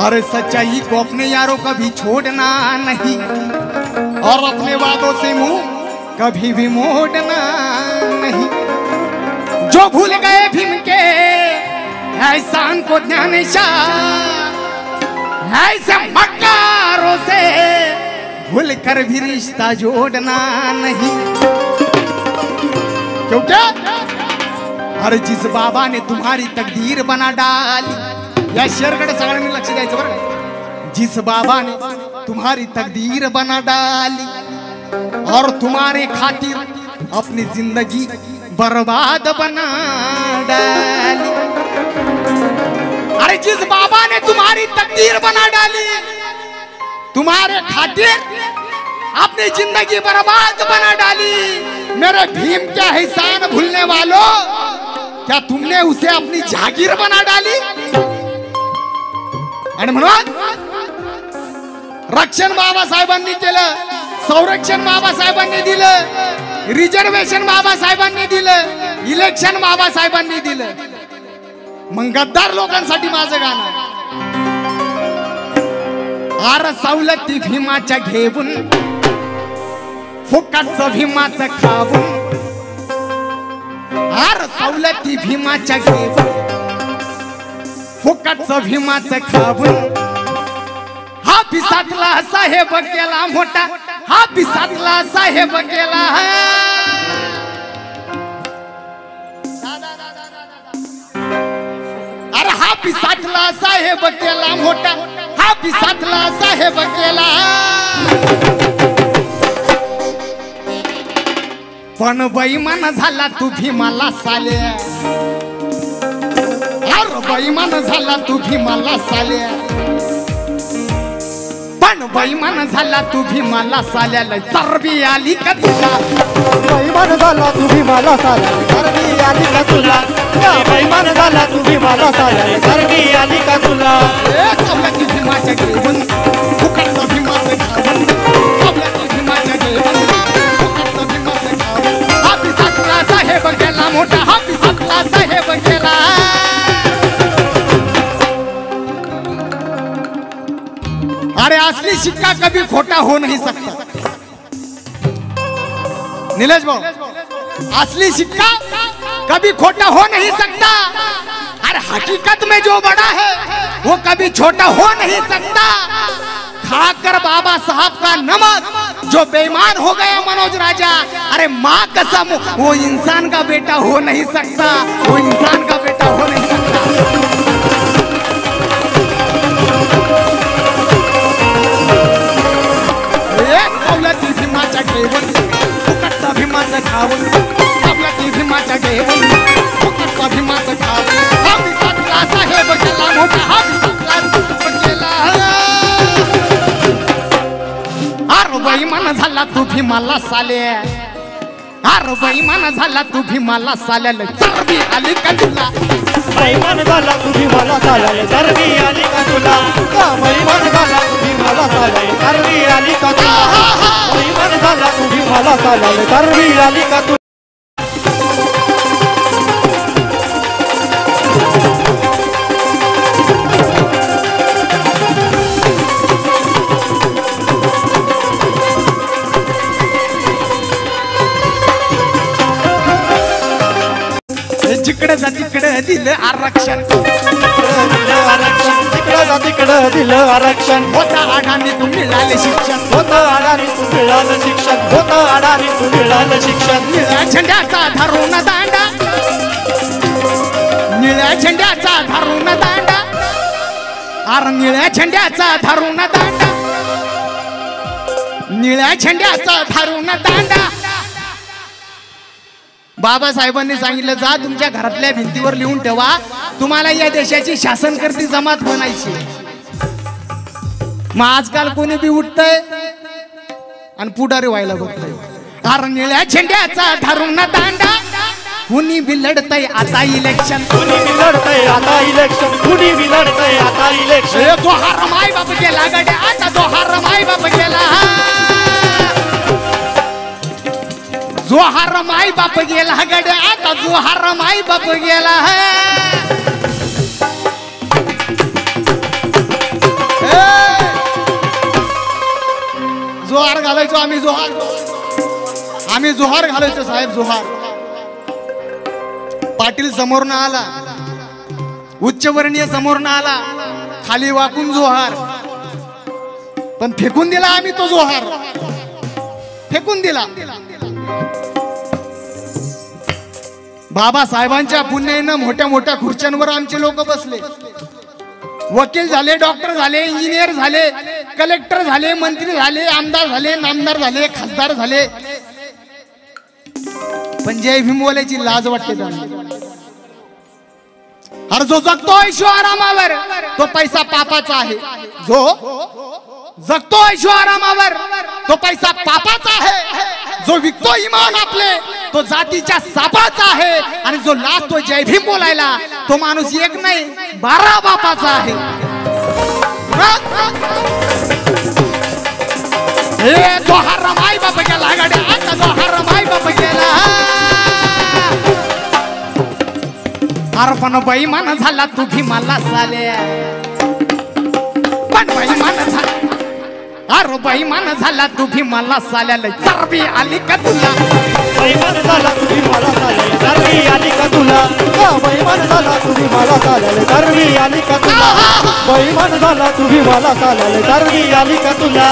अरे सच्चाई को अपने यारों कभी छोड़ना नहीं और अपने वादों से मुंह कभी भी मोड़ना नहीं। जो भूल गए भीम के एहसान को ज्ञानेशाह ऐसे मक्कारों से भूल कर भी रिश्ता जोड़ना नहीं। क्योंकि अरे जिस बाबा ने तुम्हारी तकदीर बना डाली, या शेरकडे सगळ्यांनी लक्ष द्यायचं बरं का। जिस बाबा ने तुम्हारी तकदीर बना डाली और तुम्हारे खातिर अपनी जिंदगी बर्बाद बना डाली। अरे जिस बाबा ने तुम्हारी तकदीर बना डाली, तुम्हारे खातिर अपनी जिंदगी बर्बाद बना डाली, मेरे भीम के एहसान भूलने वालों, क्या तुमने उसे अपनी जागीर बना डाली? आणि म्हणून रक्षण बाबासाहेबांनी केलं, संरक्षण बाबासाहेबांनी दिलं, रिझर्वेशन बाबासाहेबांनी दिलं, इलेक्शन बाबासाहेबांनी दिलं। मग गद्दार लोकांसाठी माझं गाणं, आर सवलती भीमाच्या घेऊन फुकटचं भीमाचं खाऊन, आर सवलती भीमाच्या घेऊन फुकटचं भीमाचं खाऊन, हा पिसातला साहेब केला मोठा, हा पिसातला साहेब केला, अरे हा पिसातला साहेब केला मोठा, हा पिसातला साहेब केला। पण बैमान झाला तू भीमाला साल्या, बैमान झाला तू भीमाला साल्या, पण बैमान झाला तू भीमाला साल्याला चरबी आली का तुला? बैमान झाला तू भीमाला साल्याला चरबी आली का तुला? बैमान झाला तू भीमाला साल्याला चरबी आली का तुला? सवलती भीमाच्या घेऊन फुकटचं भीमाचं खाऊन, सवलती भीमाच्या घेऊन फुकटचं भीमाचं खाऊन, हा पिसातला साहेब गेला मोठा, हा पिसातला साहेब गेला। अरे असली सिक्का कभी खोटा हो नहीं सकता नीलेश भाऊ, असली सिक्का कभी खोटा हो नहीं सकता। अरे हकीकत में जो बड़ा है वो कभी छोटा हो नहीं सकता। खाकर बाबा साहब का नमक जो बेईमान हो गया मनोज राजा, अरे माँ कसम वो इंसान का बेटा हो नहीं सकता, वो इंसान का बेटा हो नहीं सकता। सवलती भीमाच्या घेऊन फुकटचं भीमाचं खाऊन, सवलती भीमाच्या घेऊन फुकटचं भीमाचं खाऊन, हा पिसातला साहेब गेला मोठा, हा पिसातला साहेब गेला। अरे बैमान झाला तू भीमाला साल्या, अरे बैमान झाला तू भीमाला साल्याला चरबी आली का तुला? बैमान झाला तू भीमाला साल्याला चरबी आली का तुला? बैमान झाला तू भीमाला साल्याला चरबी आली का तुला? बैमान झाला तू भीमाला साल्याला चरबी आली का तुला? जिकडे जा तिकडे दिलं आरक्षण, तिकडे जा तिकडे दिलं आरक्षण, होता अडाणी तू मिळाले शिक्षण, होतं अडाणी तू मिळालं शिक्षण, होतं अडाणी तू मिळालं शिक्षण। निळ्या झेंड्याचा धरून दांडा, निळ्या झेंड्याचा धरून दांडा, अरे निळ्या झेंड्याचा धरून दांडा, निळ्या झेंड्याचा धरून दांडा, बाबासाहेबांनी सांगितलं जा तुमच्या घरातल्या भिंतीवर लिहून ठेवा तुम्हाला या देशाची शासनकर्ती जमात बनायची. मग आजकाल कोणी बी उठतंय आणि पुढारी व्हायला बघतंय. अरे निळ्या झेंड्याचा ठरून दांडा कुणी बी लढतंय आता इलेक्शन. कुणी बी लढतंय आता इलेक्शन. कुणी बी लढतंय आता इलेक्शन. जो हार माय बाप गेला गड्या आता जो हार माय बाप गेला. जो हार माय बाप गेला गड्या आता जो हार माय बाप गेला. जोहार घालायचो आम्ही जोहार घालायचो साहेब जोहार. पाटील समोर ना आला उच्चवर्णीय समोर ना आला खाली वाकून जोहार पण फेकून दिला आम्ही तो जोहार फेकून दिला. बाबासाहेबांच्या पुण्यानं मोठ्या मोठ्या खुर्च्यांवर आमचे लोक बसले. वकील झाले डॉक्टर झाले इंजिनियर झाले कलेक्टर झाले मंत्री झाले आमदार झाले नामदार झाले खासदार झाले पण जय भीम बोलायची लाज वाटते त्यांना. अरे जो जगतो ऐशोआरामावर तो पैसा पापाचा आहे. जो जगतो ऐशोआरामावर तो पैसा पापाचा आहे. जो विकतो इमान आपले तो जातीच्या सापाचा आहे. आणि जो लाजतो जय भीम बोलायला तो माणूस एक नाही 12 बापाचा आहे. जो हार माय बाप गेला गाड्या आता जो हार माय बाप गेला. अरे पण बैमान झाला तू भीमाला साल्या. पण बैमान झाला अरे बैमान झाला तू भीमाला साल्या. लय चरबी आली का तुला. बैमान झाला तू भीमाला साल्या. चरबी आली का तुला. बैमान झाला तू भीमाला साल्या. चरबी आली का तुला. बैमान झाला तू भीमाला साल्या. चरबी आली का तुला.